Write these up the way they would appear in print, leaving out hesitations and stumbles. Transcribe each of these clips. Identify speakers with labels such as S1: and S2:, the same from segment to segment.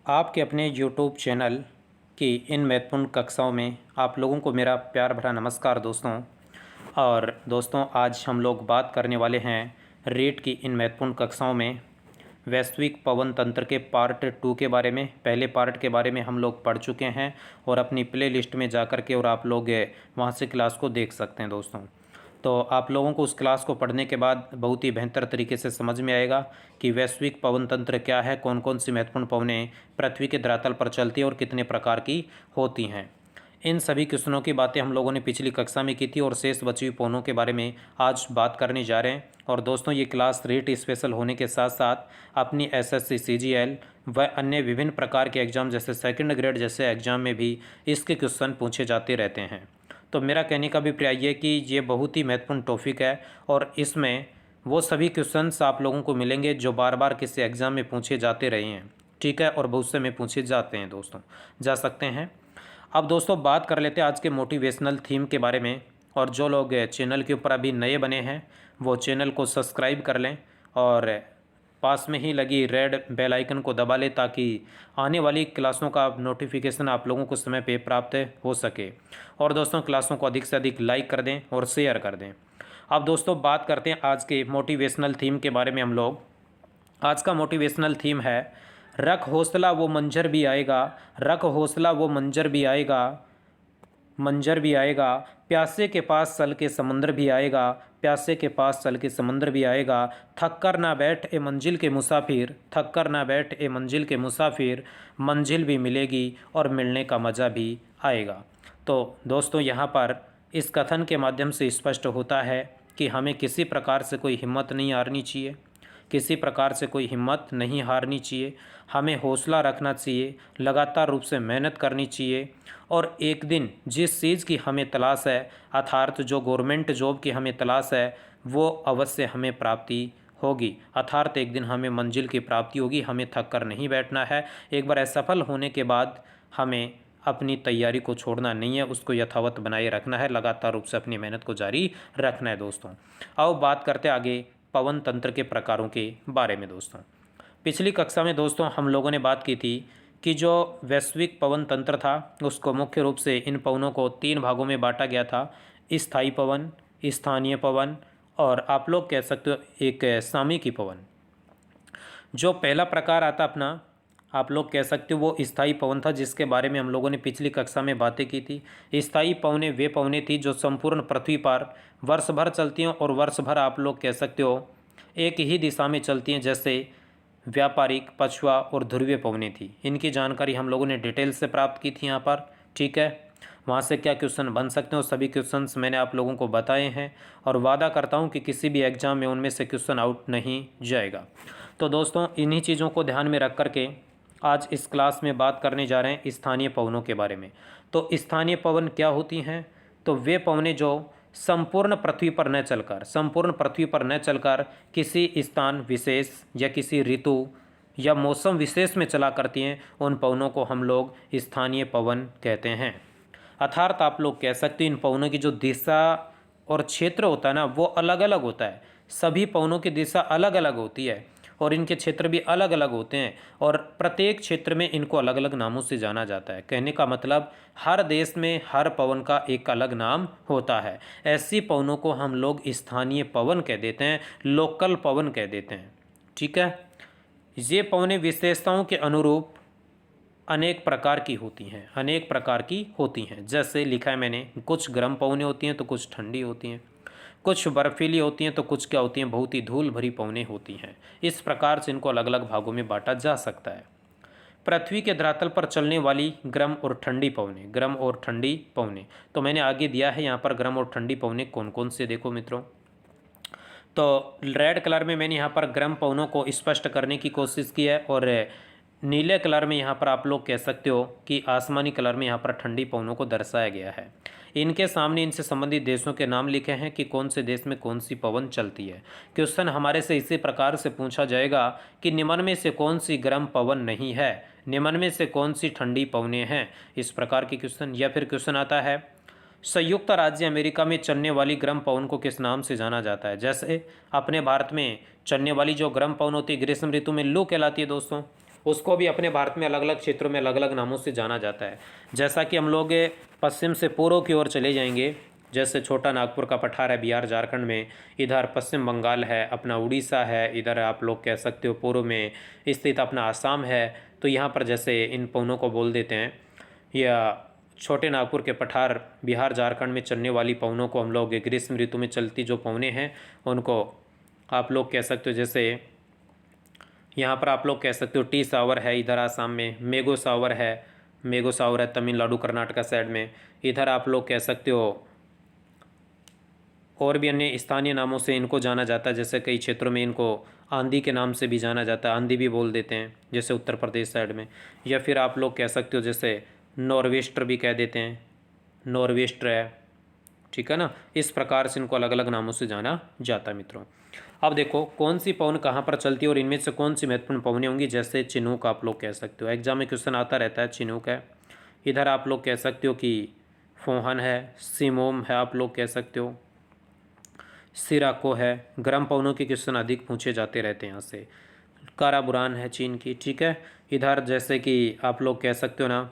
S1: आपके अपने YouTube channel की इन महत्वपूर्ण कक्षाओं में आप लोगों को मेरा प्यार भरा नमस्कार दोस्तों। और दोस्तों, आज हम लोग बात करने वाले हैं रीट की इन महत्वपूर्ण कक्षाओं में वैश्विक पवन तंत्र के पार्ट 2 के बारे में। पहले पार्ट के बारे में हम लोग पढ़ चुके हैं और अपनी प्ले लिस्ट में जा कर के और आप लोग वहाँ से क्लास को देख सकते हैं दोस्तों। तो आप लोगों को उस क्लास को पढ़ने के बाद बहुत ही बेहतर तरीके से समझ में आएगा कि वैश्विक पवन तंत्र क्या है, कौन कौन सी महत्वपूर्ण पवनें पृथ्वी के धरातल पर चलती हैं और कितने प्रकार की होती हैं। इन सभी क्वेश्चनों की बातें हम लोगों ने पिछली कक्षा में की थी और शेष बची हुई पवनों के बारे में आज बात करने जा रहे हैं। और दोस्तों, ये क्लास रीट स्पेशल होने के साथ साथ अपनी एसएससी, सीजीएल व अन्य विभिन्न प्रकार के एग्जाम जैसे सेकंड ग्रेड जैसे एग्जाम में भी इसके क्वेश्चन पूछे जाते रहते हैं। तो मेरा कहने का अभिप्राय ये कि ये बहुत ही महत्वपूर्ण टॉपिक है और इसमें वो सभी क्वेश्चंस आप लोगों को मिलेंगे जो बार बार किसी एग्ज़ाम में पूछे जाते रहे हैं, ठीक है, और बहुत से में पूछे जाते हैं दोस्तों, जा सकते हैं। अब दोस्तों, बात कर लेते हैं आज के मोटिवेशनल थीम के बारे में। और जो लोग चैनल के ऊपर अभी नए बने हैं वो चैनल को सब्सक्राइब कर लें और पास में ही लगी रेड बेल आइकन को दबा लें ताकि आने वाली क्लासों का नोटिफिकेशन आप लोगों को समय पे प्राप्त हो सके। और दोस्तों, क्लासों को अधिक से अधिक लाइक कर दें और शेयर कर दें। अब दोस्तों, बात करते हैं आज के मोटिवेशनल थीम के बारे में। हम लोग आज का मोटिवेशनल थीम है रख हौसला वो मंजर भी आएगा, रख हौसला वो मंजर भी आएगा, मंजर भी आएगा, प्यासे के पास सल के समंदर भी आएगा, प्यासे के पास सल के समंदर भी आएगा, थक कर ना बैठ ए मंजिल के मुसाफिर, थक कर ना बैठ ए मंजिल के मुसाफिर, मंजिल भी मिलेगी और मिलने का मज़ा भी आएगा। तो दोस्तों, यहाँ पर इस कथन के माध्यम से स्पष्ट होता है कि हमें किसी प्रकार से कोई हिम्मत नहीं हारनी चाहिए, किसी प्रकार से कोई हिम्मत नहीं हारनी चाहिए। हमें हौसला रखना चाहिए, लगातार रूप से मेहनत करनी चाहिए और एक दिन जिस चीज़ की हमें तलाश है, अर्थात जो गवर्नमेंट जॉब की हमें तलाश है, वो अवश्य हमें प्राप्ति होगी। अर्थात एक दिन हमें मंजिल की प्राप्ति होगी। हमें थक कर नहीं बैठना है। एक बार असफल होने के बाद हमें अपनी तैयारी को छोड़ना नहीं है, उसको यथावत बनाए रखना है, लगातार रूप से अपनी मेहनत को जारी रखना है दोस्तों। आओ बात करते आगे पवन तंत्र के प्रकारों के बारे में दोस्तों। पिछली कक्षा में दोस्तों हम लोगों ने बात की थी कि जो वैश्विक पवन तंत्र था उसको मुख्य रूप से इन पवनों को 3 भागों में बांटा गया था। स्थायी पवन, स्थानीय पवन और आप लोग कह सकते हो एक सामयिकी पवन। जो पहला प्रकार आता अपना, आप लोग कह सकते हो वो स्थायी पवन था, जिसके बारे में हम लोगों ने पिछली कक्षा में बातें की थी। स्थायी पवनें वे पवनें थी जो संपूर्ण पृथ्वी पर वर्ष भर चलती हैं और वर्ष भर आप लोग कह सकते हो एक ही दिशा में चलती हैं, जैसे व्यापारिक, पछुआ और ध्रुवीय पवनें थी। इनकी जानकारी हम लोगों ने डिटेल से प्राप्त की थी यहाँ पर, ठीक है। वहाँ से क्या क्वेश्चन बन सकते हैं सभी क्वेश्चंस मैंने आप लोगों को बताए हैं और वादा करता हूँ कि किसी भी एग्जाम में उनमें से क्वेश्चन आउट नहीं जाएगा। तो दोस्तों, इन्हीं चीज़ों को ध्यान में रख करके आज इस क्लास में बात करने जा रहे हैं स्थानीय पवनों के बारे में। तो स्थानीय पवन क्या होती हैं? तो वे पवनें जो संपूर्ण पृथ्वी पर न चलकर, संपूर्ण पृथ्वी पर न चलकर किसी स्थान विशेष या किसी ऋतु या मौसम विशेष में चला करती हैं, उन पवनों को हम लोग स्थानीय पवन कहते हैं। अर्थात आप लोग कह सकते हैं इन पवनों की जो दिशा और क्षेत्र होता है ना, वो अलग अलग होता है। सभी पवनों की दिशा अलग अलग होती है और इनके क्षेत्र भी अलग अलग होते हैं और प्रत्येक क्षेत्र में इनको अलग अलग नामों से जाना जाता है। कहने का मतलब हर देश में हर पवन का एक अलग नाम होता है। ऐसी पवनों को हम लोग स्थानीय पवन कह देते हैं, लोकल पवन कह देते हैं, ठीक है। ये पवनें विशेषताओं के अनुरूप अनेक प्रकार की होती हैं, अनेक प्रकार की होती हैं। जैसे लिखा है मैंने, कुछ गर्म पवनें होती हैं तो कुछ ठंडी होती हैं, कुछ बर्फीली होती हैं तो कुछ क्या होती हैं, बहुत ही धूल भरी पवनें होती हैं। इस प्रकार से इनको अलग अलग भागों में बांटा जा सकता है। पृथ्वी के धरातल पर चलने वाली गर्म और ठंडी पवनें, गर्म और ठंडी पवनें, तो मैंने आगे दिया है यहाँ पर गर्म और ठंडी पवनें कौन कौन से, देखो मित्रों। तो रेड कलर में मैंने यहाँ पर गर्म पवनों को स्पष्ट करने की कोशिश की है और नीले कलर में यहाँ पर आप लोग कह सकते हो कि आसमानी कलर में यहाँ पर ठंडी पवनों को दर्शाया गया है। इनके सामने इनसे संबंधित देशों के नाम लिखे हैं कि कौन से देश में कौन सी पवन चलती है। क्वेश्चन हमारे से इसी प्रकार से पूछा जाएगा कि निम्न में से कौन सी गर्म पवन नहीं है, निम्न में से कौन सी ठंडी पवनें हैं, इस प्रकार के क्वेश्चन। या फिर क्वेश्चन आता है संयुक्त राज्य अमेरिका में चलने वाली गर्म पवन को किस नाम से जाना जाता है। जैसे अपने भारत में चलने वाली जो गर्म पवन होती है ग्रीष्म ऋतु में लू कहलाती है दोस्तों, उसको भी अपने भारत में अलग अलग क्षेत्रों में अलग अलग नामों से जाना जाता है। जैसा कि हम लोग पश्चिम से पूर्व की ओर चले जाएंगे, जैसे छोटा नागपुर का पठार है बिहार झारखंड में, इधर पश्चिम बंगाल है, अपना उड़ीसा है, इधर आप लोग कह सकते हो पूर्व में स्थित अपना आसाम है। तो यहाँ पर जैसे इन पवनों को बोल देते हैं, या छोटे नागपुर के पठार बिहार झारखंड में चलने वाली पवनों को हम लोग ग्रीष्म ऋतु में चलती जो पवनें हैं उनको आप लोग कह सकते हो। जैसे यहाँ पर आप लोग कह सकते हो टी सावर है इधर आसाम में, मेगो सावर है तमिलनाडु कर्नाटका साइड में। इधर आप लोग कह सकते हो और भी अन्य स्थानीय नामों से इनको जाना जाता है, जैसे कई क्षेत्रों में इनको आंधी के नाम से भी जाना जाता है, आंधी भी बोल देते हैं जैसे उत्तर प्रदेश साइड में। या फिर आप लोग कह सकते हो जैसे नॉर्वेस्टर भी कह देते हैं, नॉर्वेस्टर है, ठीक है ना। इस प्रकार से इनको अलग अलग नामों से जाना जाता है मित्रों। अब देखो कौन सी पवन कहाँ पर चलती है और इनमें से कौन सी महत्वपूर्ण पवनें होंगी। जैसे चिनूक आप लोग कह सकते हो, एग्जाम में क्वेश्चन आता रहता है, चिनूक है। इधर आप लोग कह सकते हो कि फोहन है, सिमोम है, आप लोग कह सकते हो सिराको है। गर्म पवनों के क्वेश्चन अधिक पूछे जाते रहते हैं यहाँ से। काराबुरान है चीन की, ठीक है। इधर जैसे कि आप लोग कह सकते हो ना,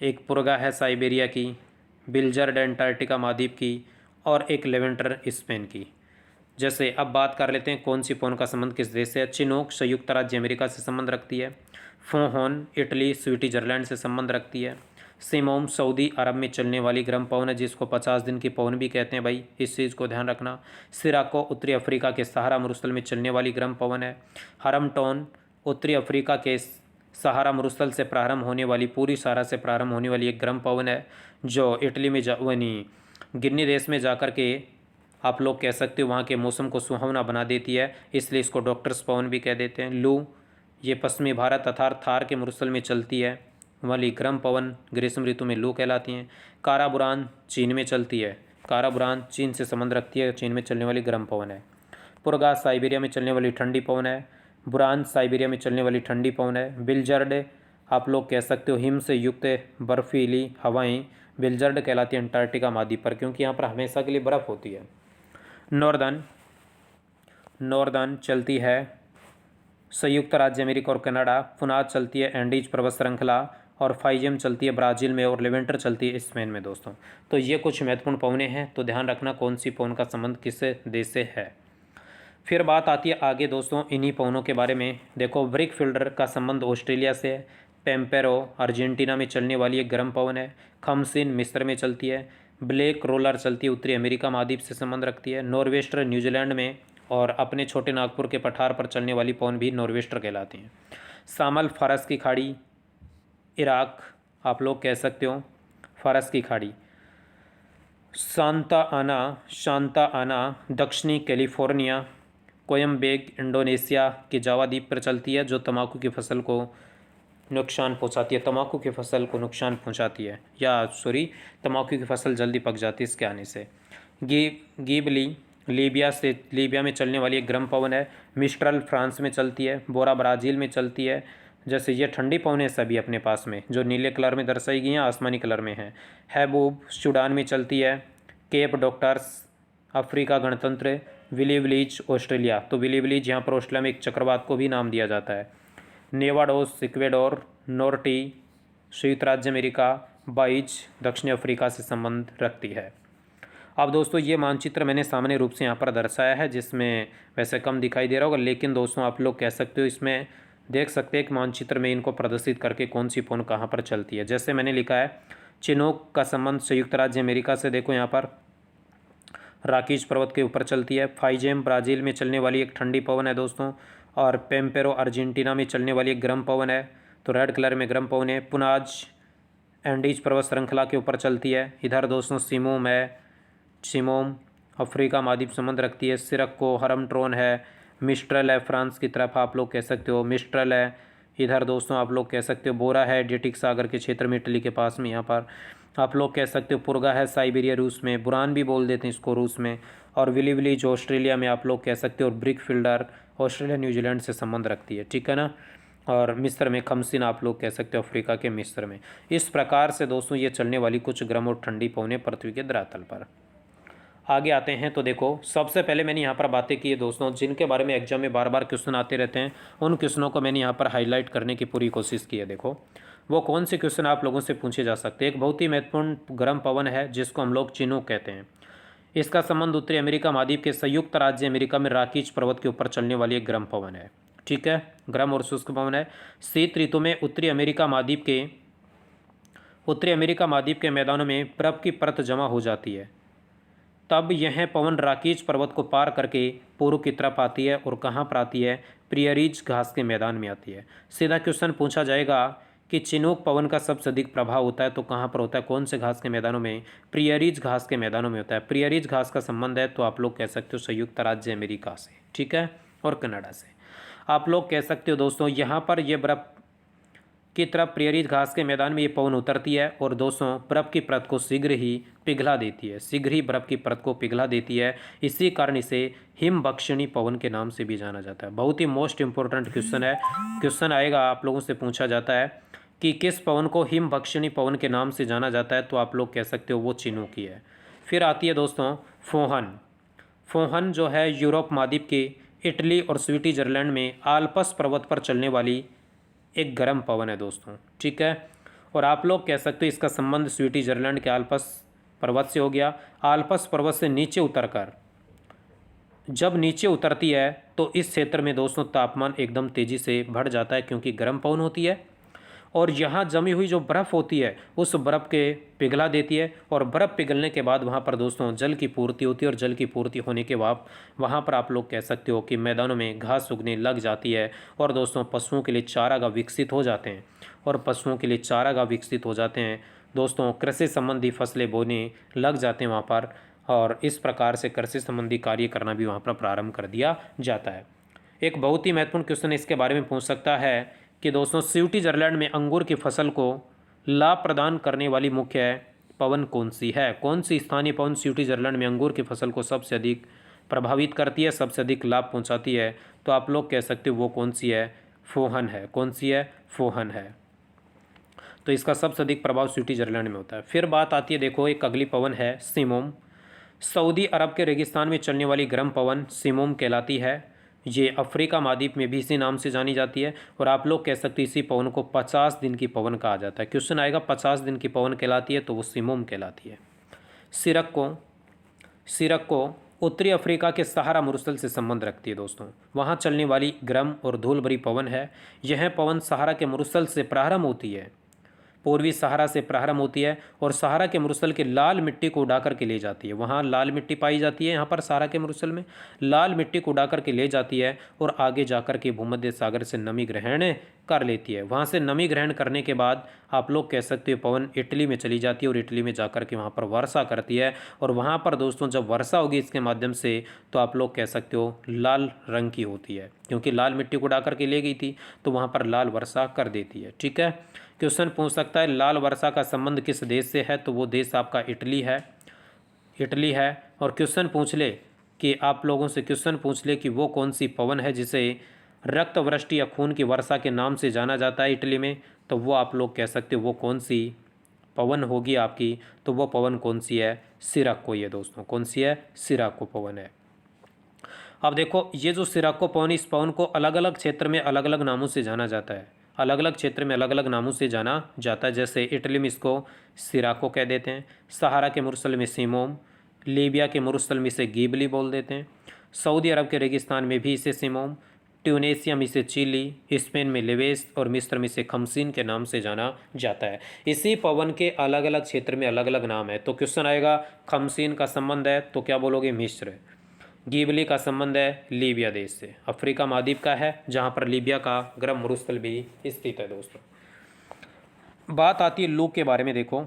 S1: एक पुरगा है साइबेरिया की, बिलजर्ड एंटार्क्टिका महाद्वीप की, और एक लेवेंटर स्पेन की। जैसे अब बात कर लेते हैं कौन सी पवन का संबंध किस देश से है। चिनोक संयुक्त राज्य अमेरिका से संबंध रखती है। फोहोन इटली स्विट्जरलैंड से संबंध रखती है। सिमोम सऊदी अरब में चलने वाली गर्म पवन है जिसको 50 दिन की पवन भी कहते हैं भाई, इस चीज़ को ध्यान रखना। सिराको उत्तरी अफ्रीका के सहारा मरुस्थल में चलने वाली गर्म पवन है। हरमटोन उत्तरी अफ्रीका के सहारा मरुस्थल से प्रारंभ होने वाली, पूरी सहारा से प्रारंभ होने वाली एक गर्म पवन है जो इटली में गिन्नी देश में जाकर के आप लोग कह सकते हो वहाँ के मौसम को सुहावना बना देती है, इसलिए इसको डॉक्टर्स पवन भी कह देते हैं। लू ये पश्चिमी भारत तथा थार के मरुस्थल में चलती है वाली गर्म पवन ग्रीष्म ऋतु में लू कहलाती हैं। काराबुरान चीन में चलती है, काराबुरान चीन से संबंध रखती है, चीन में चलने वाली गर्म पवन है। पुरगा साइबेरिया में चलने वाली ठंडी पवन है। बुरान साइबेरिया में चलने वाली ठंडी पवन है। बिलजर्ड आप लोग कह सकते हो हिम से युक्त बर्फीली हवाएं बिलजर्ड कहलाती है अंटार्कटिका महाद्वीप पर, क्योंकि यहाँ पर हमेशा के लिए बर्फ़ होती है। नॉर्दर्न चलती है संयुक्त राज्य अमेरिका और कनाडा। फुनाद चलती है एंडीज पर्वत श्रृंखला, और फाइजेम चलती है ब्राज़ील में, और लेवेंटर चलती है स्पेन में दोस्तों। तो ये कुछ महत्वपूर्ण पवनें हैं, तो ध्यान रखना कौन सी पवन का संबंध किस देश से है। फिर बात आती है आगे दोस्तों इन्हीं पवनों के बारे में। देखो ब्रिक फिल्डर का संबंध ऑस्ट्रेलिया से है। पेम्पेरो अर्जेंटीना में चलने वाली एक गर्म पवन है। खमसिन मिस्र में चलती है। ब्लैक रोलर चलती है उत्तरी अमेरिका महाद्वीप से संबंध रखती है। नॉर्वेस्टर न्यूजीलैंड में, और अपने छोटे नागपुर के पठार पर चलने वाली पवन भी नॉर्वेस्टर कहलाती हैं। सामल फारस की खाड़ी इराक आप लोग कह सकते हो, फारस की खाड़ी। शांता आना दक्षिणी कैलिफोर्निया। कोयम्बेग इंडोनेशिया के जावा द्वीप पर चलती है, जो तंबाकू की फसल को नुकसान पहुंचाती है, तंबाकू की फसल को नुकसान पहुंचाती है, या तंबाकू की फसल जल्दी पक जाती है इसके आने से। गीबली लीबिया में चलने वाली एक गर्म पवन है। मिस्ट्रल फ्रांस में चलती है। बोरा ब्राज़ील में चलती है। जैसे ये ठंडी पवनें सभी अपने पास में जो नीले कलर में दर्शाई गई हैं, आसमानी कलर में हैं। हैबूब सूडान में चलती है। केप डॉक्टर्स अफ्रीका गणतंत्र। विली विलीज ऑस्ट्रेलिया, तो विली विलीज यहाँ पर ऑस्ट्रेलिया में एक चक्रवात को भी नाम दिया जाता है। नेवाडोस इक्वेडोर। नोर्टी संयुक्त राज्य अमेरिका। बाइज दक्षिण अफ्रीका से संबंध रखती है। अब दोस्तों ये मानचित्र मैंने सामान्य रूप से यहाँ पर दर्शाया है, जिसमें वैसे कम दिखाई दे रहा होगा, लेकिन दोस्तों आप लोग कह सकते हो इसमें देख सकते हैं कि मानचित्र में इनको प्रदर्शित करके कौन सी पवन कहाँ पर चलती है। जैसे मैंने लिखा है चिनोक का संबंध संयुक्त राज्य अमेरिका से, देखो यहाँ पर राकीज पर्वत के ऊपर चलती है। फाइजेम ब्राज़ील में चलने वाली एक ठंडी पवन है दोस्तों, और पेम्पेरो अर्जेंटीना में चलने वाली एक गर्म पवन है, तो रेड कलर में गर्म पवन है। पुनाज एंडीज पर्वत श्रृंखला के ऊपर चलती है। इधर दोस्तों सिमोम अफ्रीका महाद्वीप संबंध रखती है। सिरक्को हरमट्रोन है। मिस्ट्रल है फ्रांस की तरफ आप लोग कह सकते हो, मिस्ट्रल है। इधर दोस्तों आप लोग कह सकते हो बोरा है एड्रियाटिक सागर के क्षेत्र में, इटली के पास में, यहाँ पर आप लोग कह सकते हो पुरगा है साइबेरिया रूस में, बुरान भी बोल देते हैं इसको रूस में, और विली विलीज ऑस्ट्रेलिया में आप लोग कह सकते हो, और ब्रिक फिल्डर ऑस्ट्रेलिया न्यूजीलैंड से संबंध रखती है, ठीक है ना। और मिस्र में खमसिन आप लोग कह सकते हो अफ्रीका के मिस्र में। इस प्रकार से दोस्तों ये चलने वाली कुछ गर्म और ठंडी पवनें पृथ्वी के धरातल पर। आगे आते हैं तो देखो, सबसे पहले मैंने यहाँ पर बातें की है दोस्तों, जिनके बारे में एग्जाम में बार बार क्वेश्चन आते रहते हैं, उन क्वेश्चनों को मैंने यहाँ पर हाईलाइट करने की पूरी कोशिश की है। देखो वो कौन से क्वेश्चन आप लोगों से पूछे जा सकते हैं। एक बहुत ही महत्वपूर्ण गर्म पवन है जिसको हम लोग चिनूक कहते हैं। इसका संबंध उत्तरी अमेरिका महाद्वीप के संयुक्त राज्य अमेरिका में रॉकीज पर्वत के ऊपर चलने वाली एक गर्म पवन है। ठीक है, गर्म और शुष्क पवन है। शीत ऋतु में उत्तरी अमेरिका महाद्वीप के मैदानों में बर्फ की परत जमा हो जाती है। तब यह पवन रॉकीज पर्वत को पार करके पूर्व की तरफ आती है और कहाँ पर आती है, प्रियरीज घास के मैदान में आती है। सीधा क्वेश्चन पूछा जाएगा कि चिनूक पवन का सबसे अधिक प्रभाव होता है तो कहाँ पर होता है, कौन से घास के मैदानों में, प्रियरीज घास के मैदानों में होता है। प्रियरीज घास का संबंध है तो आप लोग कह सकते हो संयुक्त राज्य अमेरिका से, ठीक है, और कनाडा से। आप लोग कह सकते हो दोस्तों यहाँ पर ये बर्फ की तरफ प्रियरीज घास के मैदान में ये पवन उतरती है और दोस्तों बर्फ की परत को शीघ्र ही पिघला देती है, शीघ्र ही बर्फ की परत को पिघला देती है। इसी कारण इसे हिमभक्षणी पवन के नाम से भी जाना जाता है। बहुत ही मोस्ट इंपॉर्टेंट क्वेश्चन है। क्वेश्चन आएगा, आप लोगों से पूछा जाता है कि किस पवन को हिमभक्षणी पवन के नाम से जाना जाता है, तो आप लोग कह सकते हो वो चिनूक ही है। फिर आती है दोस्तों फोहन। फोहन जो है यूरोप महाद्वीप के इटली और स्विट्जरलैंड में आल्प्स पर्वत पर चलने वाली एक गर्म पवन है दोस्तों, ठीक है। और आप लोग कह सकते हो इसका संबंध स्विट्जरलैंड के आल्प्स पर्वत से हो गया। आल्प्स पर्वत से नीचे उतरकर जब नीचे उतरती है तो इस क्षेत्र में दोस्तों तापमान एकदम तेज़ी से बढ़ जाता है क्योंकि गर्म पवन होती है और यहाँ जमी हुई जो बर्फ़ होती है उस बर्फ़ के पिघला देती है और बर्फ़ पिघलने के बाद वहाँ पर दोस्तों जल की पूर्ति होती है और जल की पूर्ति होने के बाद वहाँ पर आप लोग कह सकते हो कि मैदानों में घास उगने लग जाती है और दोस्तों पशुओं के लिए चारागाह विकसित हो जाते हैं और पशुओं के लिए चारागाह विकसित हो जाते हैं दोस्तों। कृषि संबंधी फसलें बोने लग जाते हैं वहाँ पर और इस प्रकार से कृषि संबंधी कार्य करना भी वहाँ पर प्रारंभ कर दिया जाता है। एक बहुत ही महत्वपूर्ण क्वेश्चन इसके बारे में पूछ सकता है कि दोस्तों स्विट्जरलैंड में अंगूर की फसल को लाभ प्रदान करने वाली मुख्य पवन कौन सी है, कौन सी स्थानीय पवन स्विट्जरलैंड में अंगूर की फसल को सबसे अधिक प्रभावित करती है, सबसे अधिक लाभ पहुंचाती है, तो आप लोग कह सकते हो वो कौन सी है, फोहन है। कौन सी है, फोहन है। तो इसका सबसे अधिक प्रभाव स्विट्जरलैंड में होता है। फिर बात आती है देखो, एक अगली पवन है सिमोम। सऊदी अरब के रेगिस्तान में चलने वाली गर्म पवन सिमोम कहलाती है। ये अफ्रीका महाद्वीप में भी इसी नाम से जानी जाती है और आप लोग कह सकते हैं इसी पवन को 50 दिन की पवन कहा जाता है। क्वेश्चन आएगा 50 दिन की पवन कहलाती है तो वो सिमोम कहलाती है। सिरक्को उत्तरी अफ्रीका के सहारा मरुस्थल से संबंध रखती है दोस्तों। वहाँ चलने वाली गर्म और धूल भरी पवन है। यह पवन सहारा के मरुस्थल से प्रारंभ होती है, पूर्वी सहारा से प्रारंभ होती है और सहारा के मरुस्थल के लाल मिट्टी को उड़ा करके ले जाती है। वहाँ लाल मिट्टी पाई जाती है, यहाँ पर सहारा के मरुस्थल में लाल मिट्टी को उड़ा करके ले जाती है और आगे जाकर के भूमध्य सागर से नमी ग्रहण कर लेती है। वहाँ से नमी ग्रहण करने के बाद आप लोग कह सकते हो पवन इटली में चली जाती है और इटली में जाकर के वहाँ पर वर्षा करती है और वहाँ पर दोस्तों जब वर्षा होगी इसके माध्यम से तो आप लोग कह सकते हो लाल रंग की होती है, क्योंकि लाल मिट्टी को उड़ा करके ले गई थी तो वहाँ पर लाल वर्षा कर देती है। ठीक है, क्वेश्चन पूछ सकता है लाल वर्षा का संबंध किस देश से है, तो वो देश आपका इटली है, इटली है। और क्वेश्चन पूछ ले कि आप लोगों से क्वेश्चन पूछ ले कि वो कौन सी पवन है जिसे रक्त वृष्टि या खून की वर्षा के नाम से जाना जाता है इटली में, तो वो आप लोग कह सकते हो वो कौन सी पवन होगी आपकी, तो वो पवन कौन सी है, सिरक्को। ये दोस्तों कौन सी है, सिरक्को पवन है। अब देखो ये जो सिरक्को पवन, इस पवन को अलग अलग क्षेत्र में अलग अलग नामों से जाना जाता है, अलग अलग क्षेत्र में अलग अलग नामों से जाना जाता है। जैसे इटली में इसको सिराको कह देते हैं, सहारा के मरुस्थल में सिमोम, लीबिया के मरुस्थल में इसे गिबली बोल देते हैं, सऊदी अरब के रेगिस्तान में भी इसे सिमोम, ट्यूनेशिया में इसे चिली, स्पेन में लेवेस और मिस्र में इसे खमसीन के नाम से जाना जाता है। इसी पवन के अलग अलग क्षेत्र में अलग अलग नाम है। तो क्वेश्चन आएगा खमसीन का संबंध है तो क्या बोलोगे, मिस्र। गिबली का संबंध है लीबिया देश से, अफ्रीका महाद्वीप का है जहाँ पर लीबिया का गर्म मरुस्थल भी स्थित है दोस्तों। बात आती है लू के बारे में। देखो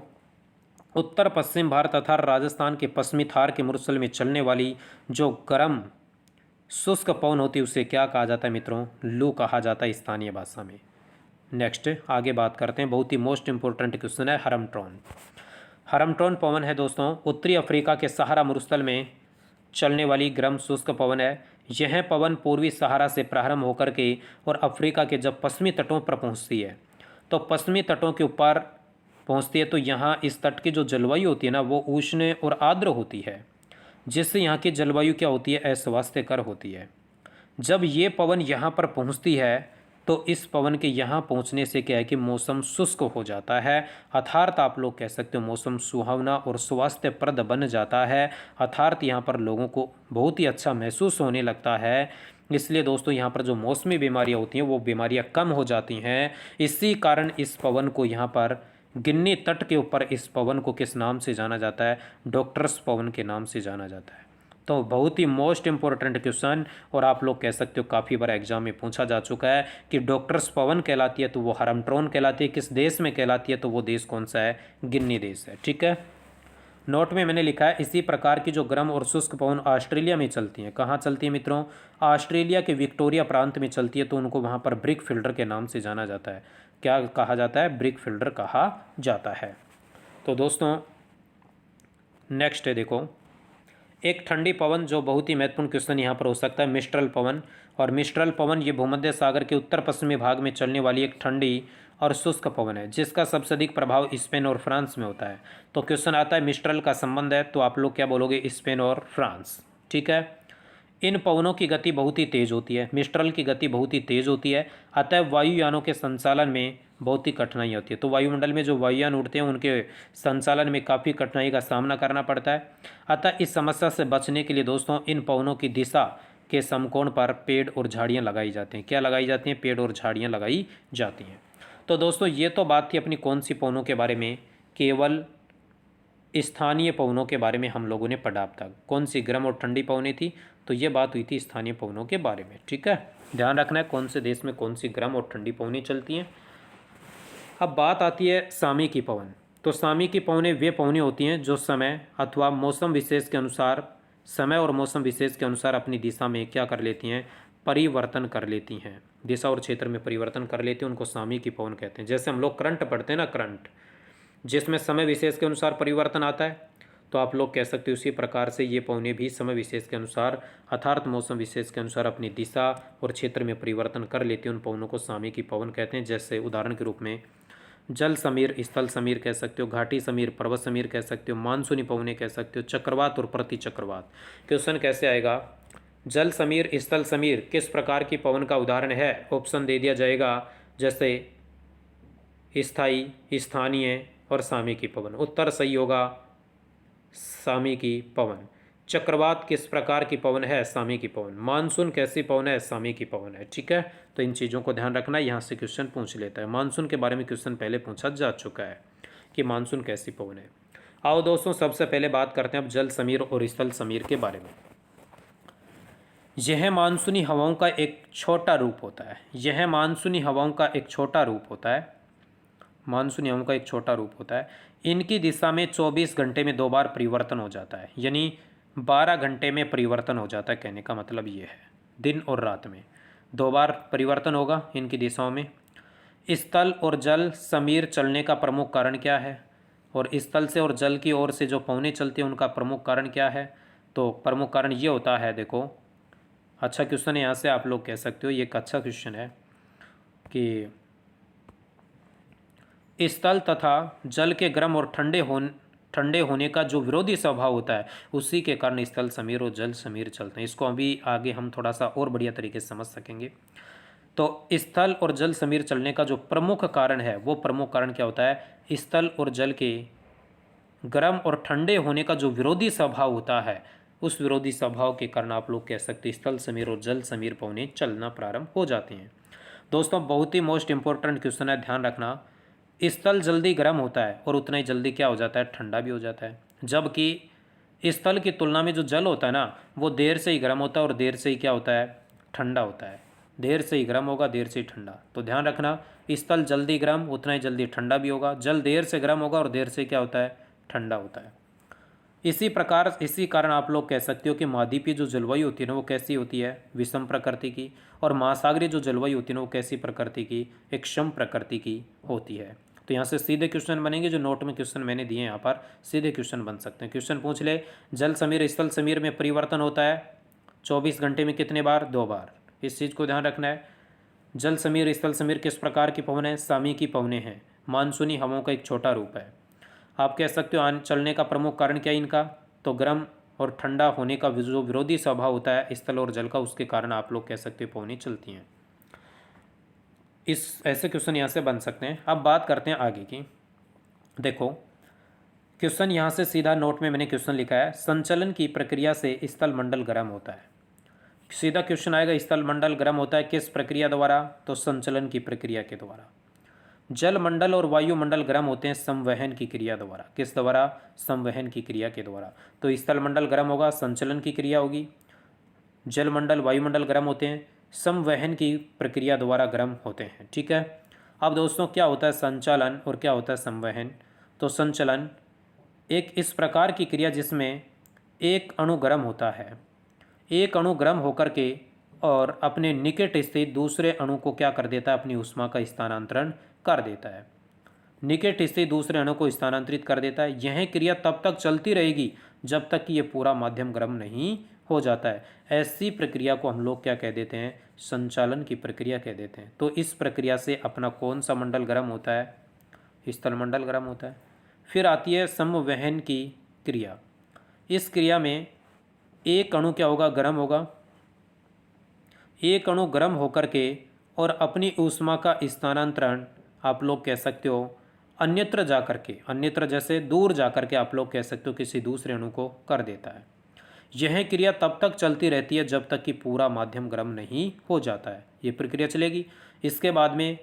S1: उत्तर पश्चिम भारत तथा राजस्थान के पश्चिमी थार के मरुस्थल में चलने वाली जो गर्म शुष्क पवन होती है उसे क्या कहा जाता है मित्रों, लू कहा जाता है स्थानीय भाषा में। नेक्स्ट आगे बात करते हैं, बहुत ही मोस्ट इंपोर्टेंट क्वेश्चन है हरमट्रॉन। हरमट्रॉन पवन है दोस्तों उत्तरी अफ्रीका के सहारा मरुस्थल में चलने वाली गर्म शुष्क पवन है। यह पवन पूर्वी सहारा से प्रारंभ होकर के और अफ्रीका के जब पश्चिमी तटों पर पहुंचती है तो पश्चिमी तटों के ऊपर पहुंचती है तो यहाँ इस तट की जो जलवायु होती है ना वो उष्ण और आर्द्र होती है। जिससे यहाँ की जलवायु क्या होती है, अस्वास्थ्यकर होती है। जब ये पवन यहाँ पर पहुँचती है तो इस पवन के यहाँ पहुँचने से क्या है कि मौसम शुष्क हो जाता है, अर्थात आप लोग कह सकते हो मौसम सुहावना और स्वास्थ्यप्रद बन जाता है, अर्थात यहाँ पर लोगों को बहुत ही अच्छा महसूस होने लगता है। इसलिए दोस्तों यहाँ पर जो मौसमी बीमारियाँ होती हैं वो बीमारियाँ कम हो जाती हैं। इसी कारण इस पवन को यहाँ पर गिन्नी तट के ऊपर इस पवन को किस नाम से जाना जाता है, डॉक्टर्स पवन के नाम से जाना जाता है। तो बहुत ही मोस्ट इंपॉर्टेंट क्वेश्चन, और आप लोग कह सकते हो काफ़ी बार एग्जाम में पूछा जा चुका है कि डॉक्टर्स पवन कहलाती है तो वो हरमट्रोन कहलाती है, किस देश में कहलाती है तो वो देश कौन सा है, गिन्नी देश है। ठीक है, नोट में मैंने लिखा है इसी प्रकार की जो गर्म और शुष्क पवन ऑस्ट्रेलिया में चलती हैं। कहाँ चलती है मित्रों, ऑस्ट्रेलिया के विक्टोरिया प्रांत में चलती है, तो उनको वहाँ पर ब्रिक फिल्डर के नाम से जाना जाता है। क्या कहा जाता है, ब्रिक फिल्डर कहा जाता है। तो दोस्तों नेक्स्ट है, देखो एक ठंडी पवन, जो बहुत ही महत्वपूर्ण क्वेश्चन यहाँ पर हो सकता है, मिस्ट्रल पवन। और मिस्ट्रल पवन ये भूमध्य सागर के उत्तर पश्चिमी भाग में चलने वाली एक ठंडी और शुष्क पवन है, जिसका सबसे अधिक प्रभाव स्पेन और फ्रांस में होता है। तो क्वेश्चन आता है मिस्ट्रल का संबंध है, तो आप लोग क्या बोलोगे, स्पेन और फ्रांस। ठीक है, इन पवनों की गति बहुत ही तेज़ होती है, मिस्ट्रल की गति बहुत ही तेज़ होती है, अतः वायुयानों के संचालन में बहुत ही कठिनाई होती है। तो वायुमंडल में जो वायुयान उड़ते हैं उनके संचालन में काफ़ी कठिनाई का सामना करना पड़ता है। अतः इस समस्या से बचने के लिए दोस्तों इन पवनों की दिशा के समकोण पर पेड़ और झाड़ियाँ लगाई जाती हैं। क्या लगाई जाती हैं, पेड़ और झाड़ियाँ लगाई जाती हैं। तो दोस्तों ये तो बात थी अपनी कौन सी पवनों के बारे में, केवल स्थानीय पवनों के बारे में हम लोगों ने पढ़ा अब तक। कौन सी गर्म और ठंडी पवनें थी, तो ये बात हुई थी स्थानीय पवनों के बारे में। ठीक है, ध्यान रखना है कौन से देश में कौन सी गर्म और ठंडी पवनें चलती हैं। अब बात आती है सामयिकी पवन। तो सामयिकी पवनें वे पवनें होती हैं जो समय अथवा मौसम विशेष के अनुसार, समय और मौसम विशेष के अनुसार अपनी दिशा में क्या कर लेती हैं, परिवर्तन कर लेती हैं, दिशा और क्षेत्र में परिवर्तन कर लेती हैं, उनको सामयिकी पवन कहते हैं। जैसे हम लोग करंट पढ़ते हैं ना, करंट जिसमें समय विशेष के अनुसार परिवर्तन आता है, तो आप लोग कह सकते हो उसी प्रकार से ये पवनें भी समय विशेष के अनुसार अर्थात मौसम विशेष के अनुसार अपनी दिशा और क्षेत्र में परिवर्तन कर लेती हैं। उन पवनों को सामयिकी पवन कहते हैं। जैसे उदाहरण के रूप में जल समीर, स्थल समीर कह सकते हो, घाटी समीर, पर्वत समीर कह सकते हो, मानसूनी पवनें कह सकते हो, चक्रवात और प्रति चक्रवात। क्वेश्चन कैसे आएगा, जल समीर, स्थल समीर किस प्रकार की पवन का उदाहरण है, ऑप्शन दे दिया जाएगा जैसे स्थायी, स्थानीय और सामयिकी पवन। उत्तर सही होगा सामयिकी पवन। चक्रवात किस प्रकार की पवन है, सामयिकी पवन। मानसून कैसी पवन है, सामयिकी पवन है। ठीक है, तो इन चीज़ों को ध्यान रखना, यहाँ से क्वेश्चन पूछ लेता है। मानसून के बारे में क्वेश्चन पहले पूछा जा चुका है कि मानसून कैसी पवन है। आओ दोस्तों सबसे पहले बात करते हैं अब जल समीर और स्थल समीर के बारे में। यह मानसूनी हवाओं का एक छोटा रूप होता है, यह मानसूनी हवाओं का एक छोटा रूप होता है, मानसूनी हवाओं का एक छोटा रूप होता है। इनकी दिशा में 24 घंटे में 2 बार परिवर्तन हो जाता है, यानी 12 घंटे में परिवर्तन हो जाता है। कहने का मतलब ये है दिन और रात में 2 बार परिवर्तन होगा इनकी दिशाओं में। स्थल और जल समीर चलने का प्रमुख कारण क्या है, और स्थल से और जल की ओर से जो पवनें चलती हैं उनका प्रमुख कारण क्या है, तो प्रमुख कारण ये होता है, देखो अच्छा क्वेश्चन है, यहाँ से आप लोग कह सकते हो ये एक अच्छा क्वेश्चन है कि स्थल तथा जल के गर्म और ठंडे होने का जो विरोधी स्वभाव होता है उसी के कारण स्थल समीर और जल समीर चलते हैं। इसको अभी आगे हम थोड़ा सा और बढ़िया तरीके से समझ सकेंगे। तो स्थल और जल समीर चलने का जो प्रमुख कारण है, वो प्रमुख कारण क्या होता है, स्थल और जल के गर्म और ठंडे होने का जो विरोधी स्वभाव होता है, उस विरोधी स्वभाव के कारण आप लोग कह सकते हैं स्थल समीर और जल समीर पवनें चलना प्रारंभ हो जाती हैं। दोस्तों बहुत ही मोस्ट इंपॉर्टेंट क्वेश्चन है, ध्यान रखना। स्थल जल्दी गर्म होता है और उतना ही जल्दी क्या हो जाता है, ठंडा भी हो जाता है। जबकि स्थल की तुलना में जो जल होता है ना, वो देर से ही गर्म होता है और देर से ही क्या होता है, ठंडा होता है। देर से ही गर्म होगा, देर से ही ठंडा। तो ध्यान रखना, स्थल जल्दी गर्म उतना ही जल्दी ठंडा भी होगा, जल देर से गर्म होगा और देर से क्या होता है, ठंडा होता है। इसी कारण आप लोग कह सकते हो कि महाद्वीपीय जो जलवायु होती है ना वो कैसी होती है, विषम प्रकृति की, और महासागरीय जो जलवायु होती है ना वो कैसी प्रकृति की, एक सम प्रकृति की होती है। तो यहाँ से सीधे क्वेश्चन बनेंगे, जो नोट में क्वेश्चन मैंने दिए हैं यहाँ पर सीधे क्वेश्चन बन सकते हैं। क्वेश्चन पूछ ले, जल समीर स्थल समीर में परिवर्तन होता है 24 घंटे में कितने बार, 2 बार। इस चीज़ को ध्यान रखना है। जल समीर स्थल समीर किस प्रकार की पवनें हैं, सामयिकी पवनें हैं, मानसूनी हवाओं का एक छोटा रूप है। आप कह सकते हो चलने का प्रमुख कारण क्या है इनका, तो गर्म और ठंडा होने का जो विरोधी स्वभाव होता है स्थल और जल का, उसके कारण आप लोग कह सकते हो पवनें चलती हैं। इस ऐसे क्वेश्चन यहाँ से बन सकते हैं। अब बात करते हैं आगे की। देखो क्वेश्चन यहाँ से सीधा नोट में मैंने क्वेश्चन लिखा है, संचलन की प्रक्रिया से स्थल मंडल गर्म होता है। सीधा क्वेश्चन आएगा, स्थल मंडल गर्म होता है किस प्रक्रिया द्वारा? तो संचलन की प्रक्रिया के द्वारा। जल मंडल और वायुमंडल गर्म होते हैं संवहन की क्रिया द्वारा। किस द्वारा? संवहन की क्रिया के द्वारा। तो स्थल मंडल गर्म होगा, संचलन की क्रिया होगी। जल मंडल वायुमंडल गर्म होते हैं संवहन की प्रक्रिया द्वारा गर्म होते हैं। ठीक है। अब दोस्तों क्या होता है संचालन और क्या होता है संवहन? तो संचलन एक इस प्रकार की क्रिया जिसमें एक अणु गर्म होता है, एक अणु गर्म होकर के और अपने निकट स्थित दूसरे अणु को क्या कर देता है? अपनी ऊष्मा का स्थानांतरण कर देता है। निकट स्थित दूसरे अणु को स्थानांतरित कर देता है। यह क्रिया तब तक चलती रहेगी जब तक कि ये पूरा माध्यम गर्म नहीं हो जाता है। ऐसी प्रक्रिया को हम लोग क्या कह देते हैं? संचालन की प्रक्रिया कह देते हैं। तो इस प्रक्रिया से अपना कौन सा मंडल गर्म होता है? स्थल मंडल गर्म होता है। फिर आती है संवहन की क्रिया। इस क्रिया में एक अणु क्या होगा? गर्म होगा। एक अणु गर्म होकर के और अपनी ऊष्मा का स्थानांतरण आप लोग कह सकते हो अन्यत्र जाकर के, अन्यत्र जैसे दूर जाकर के आप लोग कह सकते हो किसी दूसरे अणु को कर देता है। यह क्रिया तब तक चलती रहती है जब तक कि पूरा माध्यम गर्म नहीं हो जाता है। ये प्रक्रिया चलेगी। इसके बाद में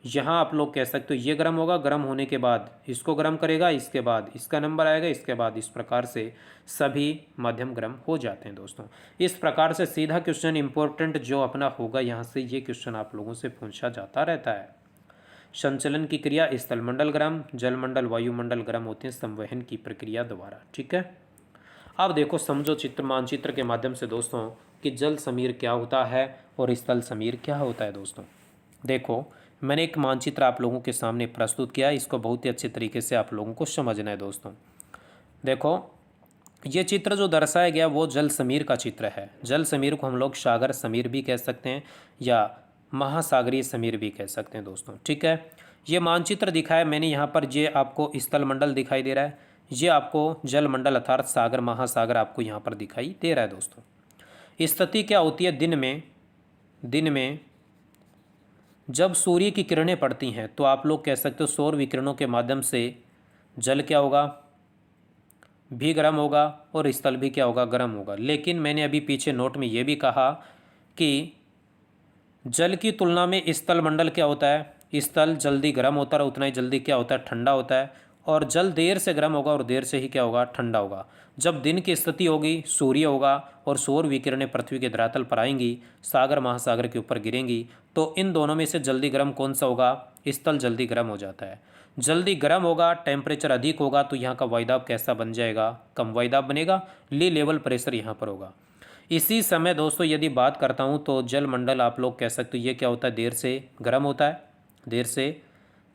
S1: यहाँ आप लोग कह सकते हो ये गर्म होगा, गर्म होने के बाद इसको गर्म करेगा, इसके बाद इसका नंबर आएगा, इसके बाद इस प्रकार से सभी माध्यम गर्म हो जाते हैं दोस्तों। इस प्रकार से सीधा क्वेश्चन इंपॉर्टेंट जो अपना होगा यहाँ से, ये क्वेश्चन आप लोगों से पूछा जाता रहता है। संचलन की क्रिया स्थलमंडल गर्म, जलमंडल वायुमंडल गर्म होते हैं संवहन की प्रक्रिया द्वारा। ठीक है। अब देखो समझो चित्र मानचित्र के माध्यम से दोस्तों कि जल समीर क्या होता है और स्थल समीर क्या होता है। दोस्तों देखो मैंने एक मानचित्र आप लोगों के सामने प्रस्तुत किया है, इसको बहुत ही अच्छे तरीके से आप लोगों को समझना है। दोस्तों देखो ये चित्र जो दर्शाया गया वो जल समीर का चित्र है। जल समीर को हम लोग सागर समीर भी कह सकते हैं या महासागरीय समीर भी कह सकते हैं दोस्तों। ठीक है। ये मानचित्र दिखाया मैंने यहाँ पर, ये आपको स्थल मंडल दिखाई दे रहा है, ये आपको जल मंडल अर्थात सागर महासागर आपको यहाँ पर दिखाई दे रहा है। दोस्तों स्थिति क्या होती है? दिन में जब सूर्य की किरणें पड़ती हैं तो आप लोग कह सकते हो सौर विकिरणों के माध्यम से जल क्या होगा? भी गर्म होगा और स्थल भी क्या होगा? गर्म होगा। लेकिन मैंने अभी पीछे नोट में ये भी कहा कि जल की तुलना में स्थल मंडल क्या होता है? स्थल जल्दी गर्म होता है, उतना ही जल्दी क्या होता है? ठंडा होता है। और जल देर से गर्म होगा और देर से ही क्या होगा? ठंडा होगा। जब दिन की स्थिति होगी, सूर्य होगा और सौर विकिरणें पृथ्वी के धरातल पर आएंगी, सागर महासागर के ऊपर गिरेंगी, तो इन दोनों में से जल्दी गर्म कौन सा होगा? स्थल जल्दी गर्म हो जाता है। जल्दी गर्म होगा, टेम्परेचर अधिक होगा, तो यहाँ का वायुदाब कैसा बन जाएगा? कम वायुदाब बनेगा, ली लेवल प्रेशर यहाँ पर होगा। इसी समय दोस्तों यदि बात करता हूँ तो जल मंडल आप लोग कह सकते हो ये क्या होता है? देर से गर्म होता है, देर से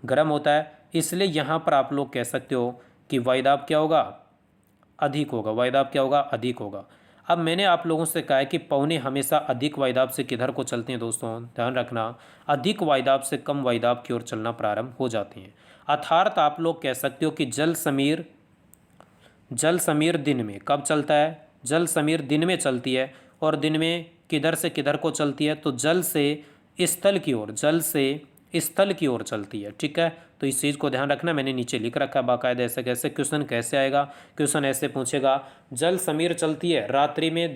S1: गर्म होता है। इसलिए यहाँ पर आप लोग कह सकते हो कि वायुदाब क्या होगा? अधिक होगा। वायुदाब क्या होगा? अधिक होगा। अब मैंने आप लोगों से कहा है कि पवनें हमेशा अधिक वायुदाब से किधर को चलती हैं दोस्तों? ध्यान रखना, अधिक वायुदाब से कम वायुदाब की ओर चलना प्रारंभ हो जाती हैं। अर्थात आप लोग कह सकते हो कि जल समीर दिन में कब चलता है? जल समीर दिन में चलती है। और दिन में किधर से किधर को चलती है? तो जल से स्थल की ओर, जल से स्थल की ओर चलती है। ठीक है। तो इस चीज़ को ध्यान रखना, मैंने नीचे लिख रखा है बाकायदा। ऐसे कैसे क्वेश्चन कैसे आएगा? क्वेश्चन ऐसे पूछेगा, जल समीर चलती है रात्रि में,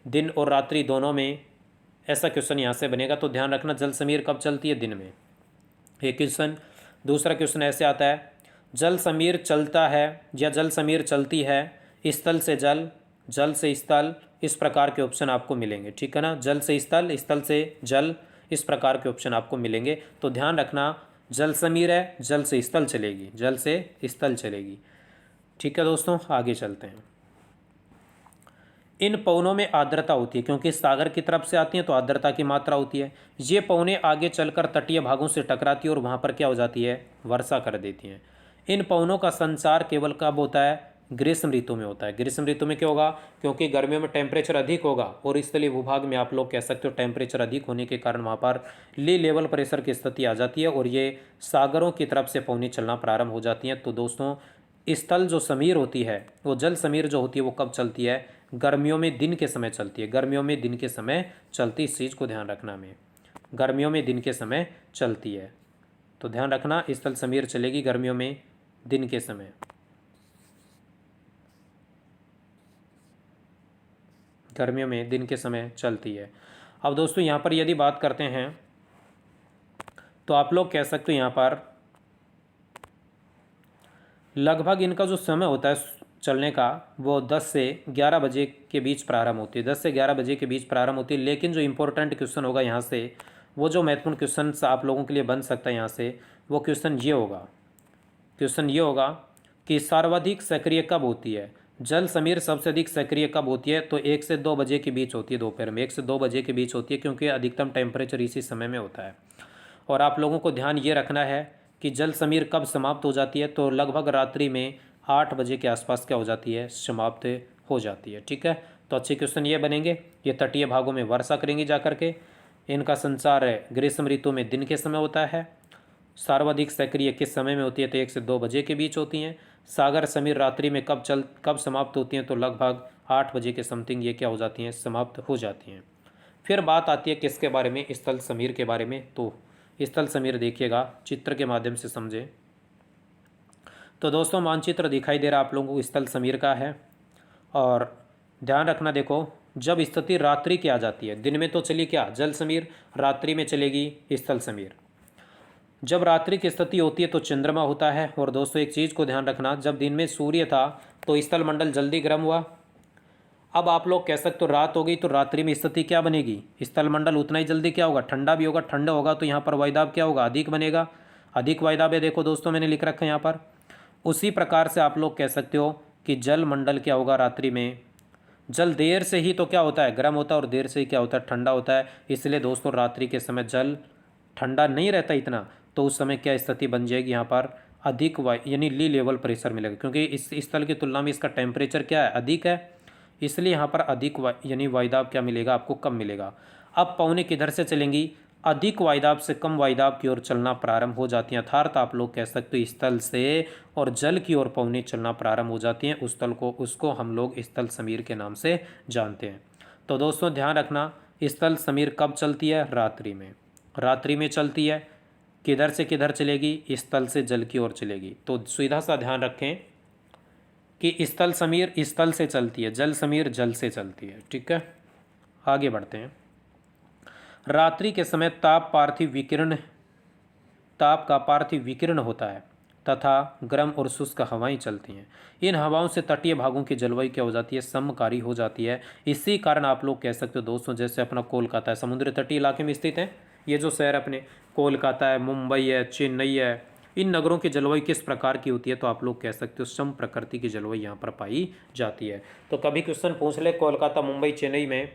S1: दिन और रात्रि दोनों में, ऐसा क्वेश्चन यहाँ से बनेगा। तो ध्यान रखना जल समीर कब चलती है? दिन में, एक क्वेश्चन। दूसरा क्वेश्चन ऐसे आता है, जल समीर चलता है या जल समीर चलती है स्थल से जल, जल से स्थल, इस प्रकार के ऑप्शन आपको मिलेंगे। ठीक है ना, जल से स्थल, स्थल से जल, इस प्रकार के ऑप्शन आपको मिलेंगे। तो ध्यान रखना जल समीर है, जल से स्थल चलेगी, जल से स्थल चलेगी। ठीक है दोस्तों, आगे चलते हैं। इन पवनों में आर्द्रता होती है, क्योंकि सागर की तरफ से आती हैं तो आर्द्रता की मात्रा होती है। ये पवनें आगे चलकर तटीय भागों से टकराती है और वहाँ पर क्या हो जाती है? वर्षा कर देती हैं। इन पवनों का संचार केवल कब होता है? ग्रीष्म ऋतु में होता है। ग्रीष्म ऋतु में क्या होगा? क्योंकि गर्मियों में टेम्परेचर अधिक होगा और स्थलीय भूभाग में आप लोग कह सकते हो टेम्परेचर अधिक होने के कारण वहाँ पर ली लेवल प्रेशर की स्थिति आ जाती है और ये सागरों की तरफ से पवनें चलना प्रारंभ हो जाती हैं। तो दोस्तों स्थल जो समीर होती है, वो जल समीर जो होती है वो कब चलती है? गर्मियों में दिन के समय चलती है। गर्मियों में दिन के समय चलती, इस चीज़ को ध्यान रखना में, गर्मियों में दिन के समय चलती है। तो ध्यान रखना, स्थल समीर चलेगी गर्मियों में दिन के समय। गर्मियों में दिन के समय चलती है। अब दोस्तों यहाँ पर यदि बात करते हैं तो आप लोग कह सकते हो यहाँ पर लगभग इनका जो समय होता है चलने का वो 10 से 11 बजे के बीच प्रारंभ होती है। 10 से 11 बजे के बीच प्रारंभ होती है। लेकिन जो इम्पोर्टेंट क्वेश्चन होगा यहाँ से, वो जो महत्वपूर्ण क्वेश्चन आप लोगों के लिए बन सकता है यहाँ से, वो क्वेश्चन ये होगा, क्वेश्चन ये होगा कि सर्वाधिक सक्रिय कब होती है? जल समीर सबसे अधिक सक्रिय कब होती है? तो 1 से 2 बजे के बीच होती है, दोपहर में 1 से 2 बजे के बीच होती है, क्योंकि अधिकतम टेम्परेचर इसी समय में होता है। और आप लोगों को ध्यान ये रखना है कि जल समीर कब समाप्त हो जाती है? तो लगभग रात्रि में 8 बजे के आसपास क्या हो जाती है? समाप्त हो जाती है। ठीक है, तो अच्छे क्वेश्चन ये बनेंगे। ये तटीय भागों में वर्षा करेंगे जा करके। इनका संचार ग्रीष्म ऋतु में दिन के समय होता है। सर्वाधिक सक्रिय किस समय में होती है? तो 1 से 2 बजे के बीच होती हैं। सागर समीर रात्रि में कब समाप्त होती हैं? तो लगभग 8 बजे के समथिंग ये क्या हो जाती हैं? समाप्त हो जाती हैं। फिर बात आती है किसके बारे में? स्थल समीर के बारे में। तो स्थल समीर देखिएगा, चित्र के माध्यम से समझें। तो दोस्तों मानचित्र दिखाई दे रहा आप लोगों को स्थल समीर का है। और ध्यान रखना, देखो जब स्थिति रात्रि की आ जाती है, दिन में तो चली क्या जल समीर, रात्रि में चलेगी स्थल समीर। जब रात्रि की स्थिति होती है तो चंद्रमा होता है। और दोस्तों एक चीज़ को ध्यान रखना, जब दिन में सूर्य था तो स्थल मंडल जल्दी गर्म हुआ। अब आप लोग कह सकते हो रात हो गई तो रात्रि में स्थिति क्या बनेगी? स्थल मंडल उतना ही जल्दी क्या होगा? ठंडा भी होगा। ठंडा होगा तो यहाँ पर वायुदाब क्या होगा? अधिक बनेगा। अधिक वायुदाब है, देखो दोस्तों मैंने लिख रखा है यहाँ पर। उसी प्रकार से आप लोग कह सकते हो कि जल मंडल क्या होगा? रात्रि में जल देर से ही तो क्या होता है? गर्म होता है। और देर से ही क्या होता है? ठंडा होता है। इसलिए दोस्तों रात्रि के समय जल ठंडा नहीं रहता इतना, तो उस समय क्या स्थिति बन जाएगी? यहाँ पर अधिक यानी ली लेवल प्रेशर मिलेगा, क्योंकि इस स्थल की तुलना में इसका टेम्परेचर क्या है? अधिक है। इसलिए यहाँ पर अधिक यानी वायुदाब क्या मिलेगा आपको? कम मिलेगा। अब पवनें किधर से चलेंगी? अधिक वायुदाब से कम वायुदाब की ओर चलना प्रारंभ हो जाती हैं। अर्थात आप लोग कह सकते हो स्थल से और जल की ओर पवनें चलना प्रारंभ हो जाती हैं। उस स्थल को, उसको हम लोग स्थल समीर के नाम से जानते हैं। तो दोस्तों ध्यान रखना, स्थल समीर कब चलती है? रात्रि में। रात्रि में चलती है। किधर से किधर चलेगी? स्थल से जल की ओर चलेगी। तो सीधा सा ध्यान रखें कि स्थल समीर स्थल से चलती है, जल समीर जल से चलती है। ठीक है, आगे बढ़ते हैं। रात्रि के समय ताप का पार्थिव विकिरण होता है तथा गर्म और शुष्क हवाएं चलती हैं। इन हवाओं से तटीय भागों की जलवायु क्या हो जाती है? समकारी हो जाती है। इसी कारण आप लोग कह सकते हो दोस्तों, जैसे अपना कोलकाता है, समुद्र तटीय इलाके में स्थित है। ये जो शहर अपने कोलकाता है, मुंबई है, चेन्नई है, इन नगरों की जलवायु किस प्रकार की होती है? तो आप लोग कह सकते हो सम प्रकृति की जलवायु यहाँ पर पाई जाती है। तो कभी क्वेश्चन पूछ ले कोलकाता, मुंबई, चेन्नई में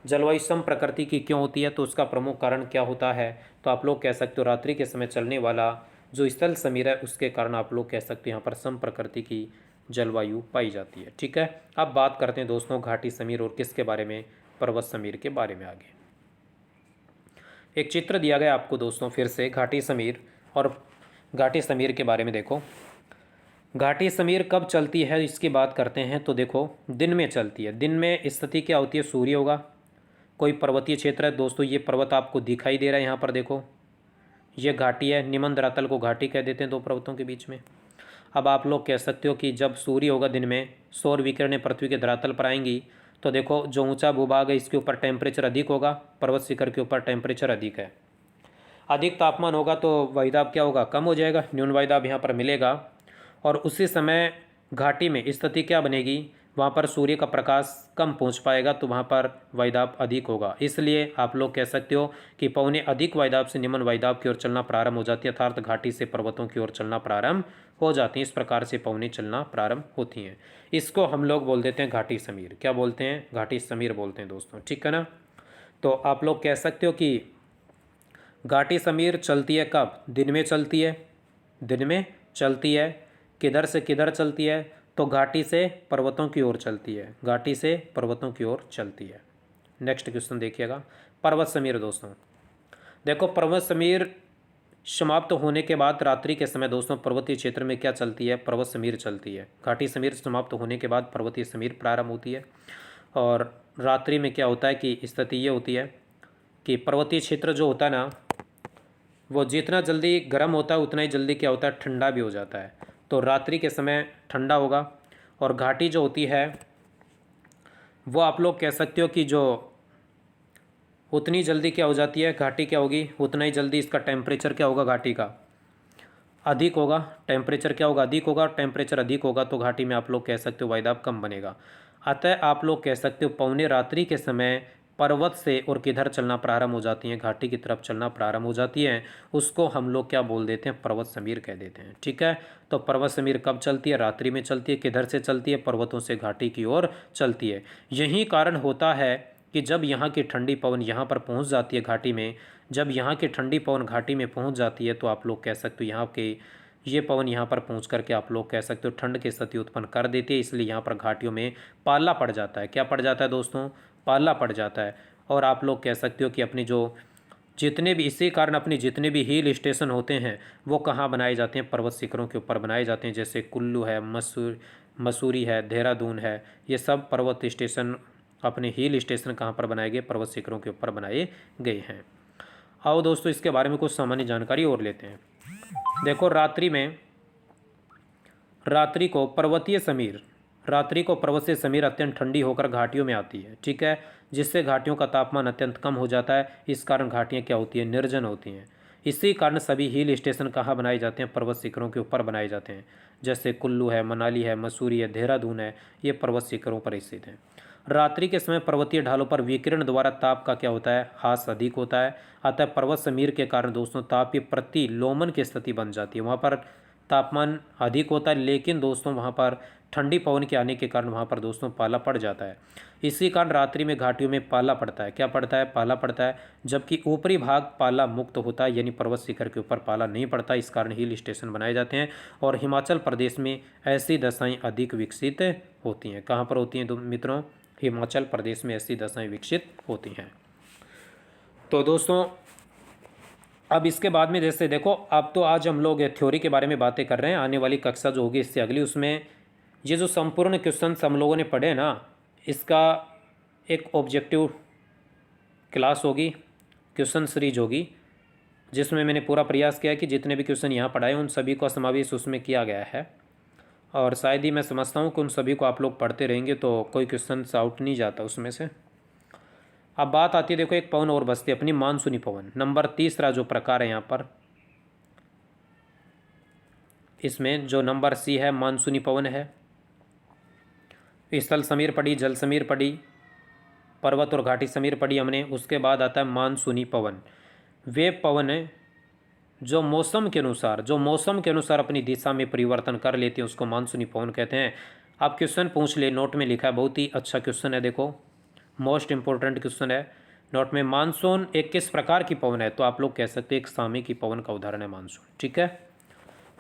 S1: जलवायु सम प्रकृति की क्यों होती है, तो उसका प्रमुख कारण क्या होता है? तो आप लोग कह सकते हो रात्रि के समय चलने वाला जो स्थल समीर है उसके कारण आप लोग कह सकते हो यहाँ पर सम प्रकृति की जलवायु पाई जाती है। ठीक है, अब बात करते हैं दोस्तों घाटी समीर और किसके बारे में? पर्वत समीर के बारे में। आगे एक चित्र दिया गया आपको दोस्तों, फिर से घाटी समीर और घाटी समीर के बारे में देखो। घाटी समीर कब चलती है इसकी बात करते हैं। तो देखो दिन में चलती है। दिन में स्थिति क्या होती है? सूर्य होगा। कोई पर्वतीय क्षेत्र है दोस्तों, ये पर्वत आपको दिखाई दे रहा है यहाँ पर, देखो ये घाटी है। निमन धरातल को घाटी कह देते हैं दो पर्वतों के बीच में। अब आप लोग कह सकते हो कि जब सूर्य होगा दिन में, सौर विकिरणें पृथ्वी के धरातल पर आएंगी, तो देखो जो ऊंचा भूभाग है इसके ऊपर टेम्परेचर अधिक होगा, पर्वत शिखर के ऊपर टेम्परेचर अधिक है। अधिक तापमान होगा तो वायुदाब क्या होगा? कम हो जाएगा, न्यून वायुदाब यहाँ पर मिलेगा। और उसी समय घाटी में स्थिति क्या बनेगी? वहाँ पर सूर्य का प्रकाश कम पहुँच पाएगा, तो वहाँ पर वायुदाब अधिक होगा। इसलिए आप लोग कह सकते हो कि पवनें अधिक वायुदाब से निम्न वायुदाब की ओर चलना प्रारंभ हो जाती है, अर्थात घाटी से पर्वतों की ओर चलना प्रारंभ हो जाती हैं। इस प्रकार से पवनें चलना प्रारंभ होती हैं। इसको हम लोग बोल देते हैं घाटी समीर। क्या बोलते हैं? घाटी समीर बोलते हैं दोस्तों। ठीक है ना? तो आप लोग कह सकते हो कि घाटी समीर चलती है कब? दिन में चलती है। दिन में चलती है। किधर से किधर चलती है? तो घाटी से पर्वतों की ओर चलती है। घाटी से पर्वतों की ओर चलती है। नेक्स्ट क्वेश्चन देखिएगा, पर्वत समीर दोस्तों। देखो पर्वत समीर समाप्त होने के बाद रात्रि के समय दोस्तों पर्वतीय क्षेत्र में क्या चलती है? पर्वत समीर चलती है। घाटी समीर समाप्त होने के बाद पर्वतीय समीर प्रारंभ होती है। और रात्रि में क्या होता है कि स्थिति ये होती है कि पर्वतीय क्षेत्र जो होता है ना, वो जितना जल्दी गर्म होता है उतना ही जल्दी क्या होता है? ठंडा भी हो जाता है। तो रात्रि के समय ठंडा होगा। और घाटी जो होती है वो आप लोग कह सकते हो कि जो उतनी जल्दी क्या हो जाती है, घाटी क्या होगी, उतना ही जल्दी इसका टेम्परेचर क्या होगा, घाटी का अधिक होगा। टेम्परेचर क्या होगा? अधिक होगा। टेम्परेचर अधिक होगा तो घाटी में आप लोग कह सकते हो वायुदाब कम बनेगा। अतः आप लोग कह सकते हो पौने रात्रि के समय पर्वत से और किधर चलना प्रारंभ हो जाती हैं? घाटी की तरफ चलना प्रारंभ हो जाती हैं। उसको हम लोग क्या बोल देते हैं? पर्वत समीर कह देते हैं। ठीक है, तो पर्वत समीर कब चलती है? रात्रि में चलती है। किधर से चलती है? पर्वतों से घाटी की ओर चलती है। यही कारण होता है कि जब यहाँ की ठंडी पवन यहाँ पर पहुँच जाती है घाटी में, जब यहाँ की ठंडी पवन घाटी में पहुँच जाती है तो आप लोग कह सकते हो यहाँ के ये पवन यहाँ पर पहुँच करके आप लोग कह सकते हो ठंड की स्थिति उत्पन्न कर देती है। इसलिए यहाँ पर घाटियों में पाला पड़ जाता है। क्या पड़ जाता है दोस्तों? पाला पड़ जाता है। और आप लोग कह सकते हो कि अपनी जो जितने भी इसी कारण अपने जितने भी हिल स्टेशन होते हैं वो कहाँ बनाए जाते हैं? पर्वत शिखरों के ऊपर बनाए जाते हैं। जैसे कुल्लू है, मसूरी है, देहरादून है, ये सब पर्वत स्टेशन अपने हिल स्टेशन कहाँ पर बनाए गए? पर्वत शिखरों के ऊपर बनाए गए हैं। आओ दोस्तों इसके बारे में कुछ सामान्य जानकारी और लेते हैं। देखो रात्रि को पर्वतीय समीर अत्यंत ठंडी होकर घाटियों में आती है। ठीक है, जिससे घाटियों का तापमान अत्यंत कम हो जाता है। इस कारण घाटियाँ क्या होती हैं? निर्जन होती हैं। इसी कारण सभी हिल स्टेशन कहाँ बनाए जाते हैं? पर्वत शिखरों के ऊपर बनाए जाते हैं। जैसे कुल्लू है, मनाली है, मसूरी है, देहरादून है, ये पर्वत शिखरों पर स्थित हैं। रात्रि के समय पर्वतीय ढालों पर विकिरण द्वारा ताप का क्या होता है? ह्रास अधिक होता है। अतः पर्वत समीर के कारण दोस्तों तापीय प्रतिलोमन की स्थिति बन जाती है। वहाँ पर तापमान अधिक होता है, लेकिन दोस्तों वहाँ पर ठंडी पवन के आने के कारण वहाँ पर दोस्तों पाला पड़ जाता है। इसी कारण रात्रि में घाटियों में पाला पड़ता है। क्या पड़ता है? पाला पड़ता है। जबकि ऊपरी भाग पाला मुक्त होता है, यानी पर्वत शिखर के ऊपर पाला नहीं पड़ता। इस कारण हिल स्टेशन बनाए जाते हैं। और हिमाचल प्रदेश में ऐसी दशाएं अधिक विकसित होती हैं। कहाँ पर होती हैं मित्रों? हिमाचल प्रदेश में ऐसी दशाएं विकसित होती हैं। तो दोस्तों अब इसके बाद में जैसे देखो, अब तो आज हम लोग थ्योरी के बारे में बातें कर रहे हैं। आने वाली कक्षा जो होगी इससे अगली, उसमें ये जो संपूर्ण क्वेश्चन हम लोगों ने पढ़े ना, इसका एक ऑब्जेक्टिव क्लास होगी, क्वेश्चन सीरीज होगी, जिसमें मैंने पूरा प्रयास किया है कि जितने भी क्वेश्चन यहाँ पढ़ाए उन सभी का समावेश उसमें किया गया है। और शायद ही मैं समझता हूँ कि उन सभी को आप लोग पढ़ते रहेंगे तो कोई क्वेश्चन आउट नहीं जाता उसमें से। अब बात आती है देखो एक पवन और बसती अपनी मानसूनी पवन, नंबर तीसरा जो प्रकार है यहाँ पर, इसमें जो नंबर सी है मानसूनी पवन है। स्थल समीर पढ़ी, जल समीर पढ़ी, पर्वत और घाटी समीर पढ़ी हमने। उसके बाद आता है मानसूनी पवन। वे पवन जो मौसम के अनुसार अपनी दिशा में परिवर्तन कर लेते हैं उसको मानसूनी पवन कहते हैं। आप क्वेश्चन पूछ ले, नोट में लिखा है, बहुत ही अच्छा क्वेश्चन है। देखो मोस्ट इंपॉर्टेंट क्वेश्चन है नोट में। मानसून एक किस प्रकार की पवन है? तो आप लोग कह सकते हैं एक सामे की पवन का उदाहरण है मानसून। ठीक है,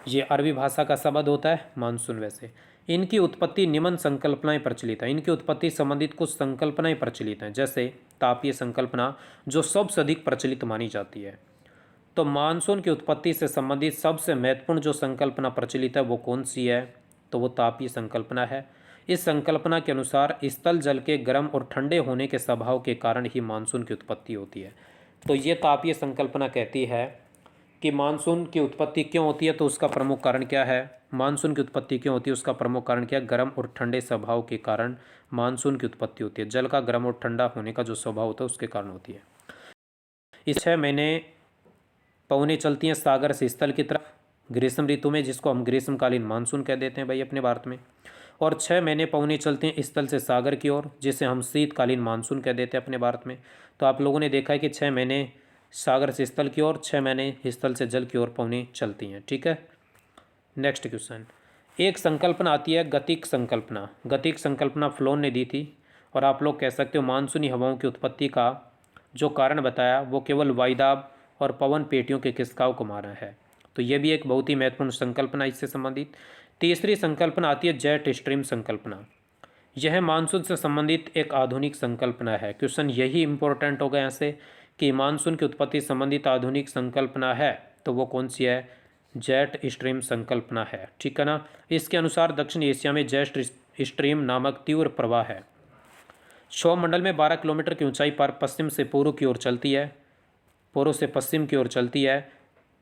S1: ये अरबी भाषा का शब्द होता है मानसून। वैसे इनकी उत्पत्ति निम्न संकल्पनाएं प्रचलित है। इनकी उत्पत्ति संबंधित कुछ संकल्पनाएं प्रचलित हैं। जैसे तापीय संकल्पना जो सबसे अधिक प्रचलित मानी जाती है। तो मानसून की उत्पत्ति से संबंधित सबसे महत्वपूर्ण जो संकल्पना प्रचलित है वो कौन सी है? तो वो तापीय संकल्पना है। इस संकल्पना के अनुसार स्थल जल के गर्म और ठंडे होने के स्वभाव के कारण ही मानसून की उत्पत्ति होती है। तो ये तापीय संकल्पना कहती है कि मानसून की उत्पत्ति क्यों होती है, तो उसका प्रमुख कारण क्या है? मानसून की उत्पत्ति क्यों होती है उसका प्रमुख कारण क्या है? गर्म और ठंडे स्वभाव के कारण मानसून की उत्पत्ति होती है। जल का गर्म और ठंडा होने का जो स्वभाव होता है उसके कारण होती है। इस 6 महीने पवनें चलती हैं सागर से स्थल की तरफ ग्रीष्म ऋतु में, जिसको हम ग्रीष्मकालीन मानसून कह देते हैं भाई अपने भारत में। और 6 महीने पवनें चलती हैं स्थल से सागर की ओर, जिसे हम शीतकालीन मानसून कह देते हैं अपने भारत में। तो आप लोगों ने देखा है कि 6 महीने सागर से स्थल की ओर, 6 महीने स्थल से जल की ओर पवनें चलती हैं। ठीक है, नेक्स्ट क्वेश्चन। एक संकल्पना आती है गतिक संकल्पना। गतिक संकल्पना फ्लोन ने दी थी। और आप लोग कह सकते हो मानसूनी हवाओं की उत्पत्ति का जो कारण बताया वो केवल वायुदाब और पवन पेटियों के खिसकाव को माना है। तो ये भी एक बहुत ही महत्वपूर्ण संकल्पना इससे संबंधित। तीसरी संकल्पना आती है जेट स्ट्रीम संकल्पना। यह मानसून से संबंधित एक आधुनिक संकल्पना है। क्वेश्चन यही इंपॉर्टेंट होगा यहाँ से कि मानसून की उत्पत्ति संबंधित आधुनिक संकल्पना है। तो वो कौन सी है? जेट स्ट्रीम संकल्पना है, ठीक है ना। इसके अनुसार दक्षिण एशिया में जेट स्ट्रीम नामक तीव्र प्रवाह है। क्षोभ मंडल में 12 किलोमीटर की ऊंचाई पर पश्चिम से पूर्व की ओर चलती है, पूर्व से पश्चिम की ओर चलती है,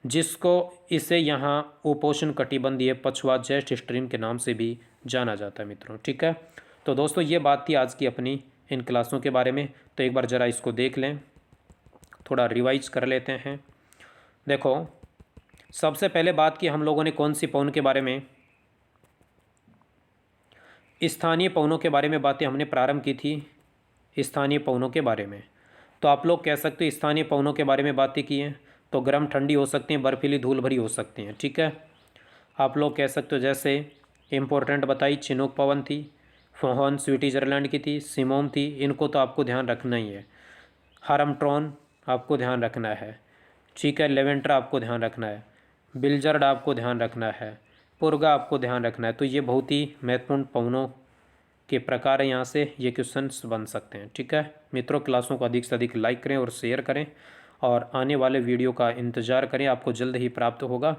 S1: जिसको इसे यहाँ उपोष्ण कटिबंधीय पछुआ जेट स्ट्रीम के नाम से भी जाना जाता है मित्रों, ठीक है। तो दोस्तों ये बात थी आज की अपनी इन क्लासों के बारे में। तो एक बार ज़रा इसको देख लें, थोड़ा रिवाइज कर लेते हैं। देखो, सबसे पहले बात की हम लोगों ने कौन सी पवन के बारे में? स्थानीय पवनों के बारे में बातें हमने प्रारंभ की थी, स्थानीय पवनों के बारे में। तो आप लोग कह सकते हो स्थानीय पवनों के बारे में बातें की हैं, तो गर्म ठंडी हो सकती हैं, बर्फीली धूल भरी हो सकती हैं, ठीक है। आप लोग कह सकते हो जैसे इम्पोर्टेंट बताई चिनूक पवन थी, फोहन स्विट्ज़रलैंड की थी, सिमोम थी, इनको तो आपको ध्यान रखना ही है। हारमट्रॉन आपको ध्यान रखना है, ठीक है। लेवेंटर आपको ध्यान रखना है, बिल्जर्ड आपको ध्यान रखना है, पुर्गा आपको ध्यान रखना है। तो ये बहुत ही महत्वपूर्ण पवनों के प्रकार है, यहाँ से ये क्वेश्चंस बन सकते हैं, ठीक है। मित्रों, क्लासों को अधिक से अधिक लाइक करें और शेयर करें, और आने वाले वीडियो का इंतज़ार करें, आपको जल्द ही प्राप्त होगा।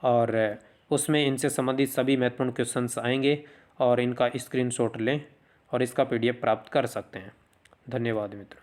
S1: और उसमें इनसे संबंधित सभी महत्वपूर्ण क्वेश्चंस आएंगे, और इनका स्क्रीनशॉट लें और इसका PDF प्राप्त कर सकते हैं। धन्यवाद मित्रों।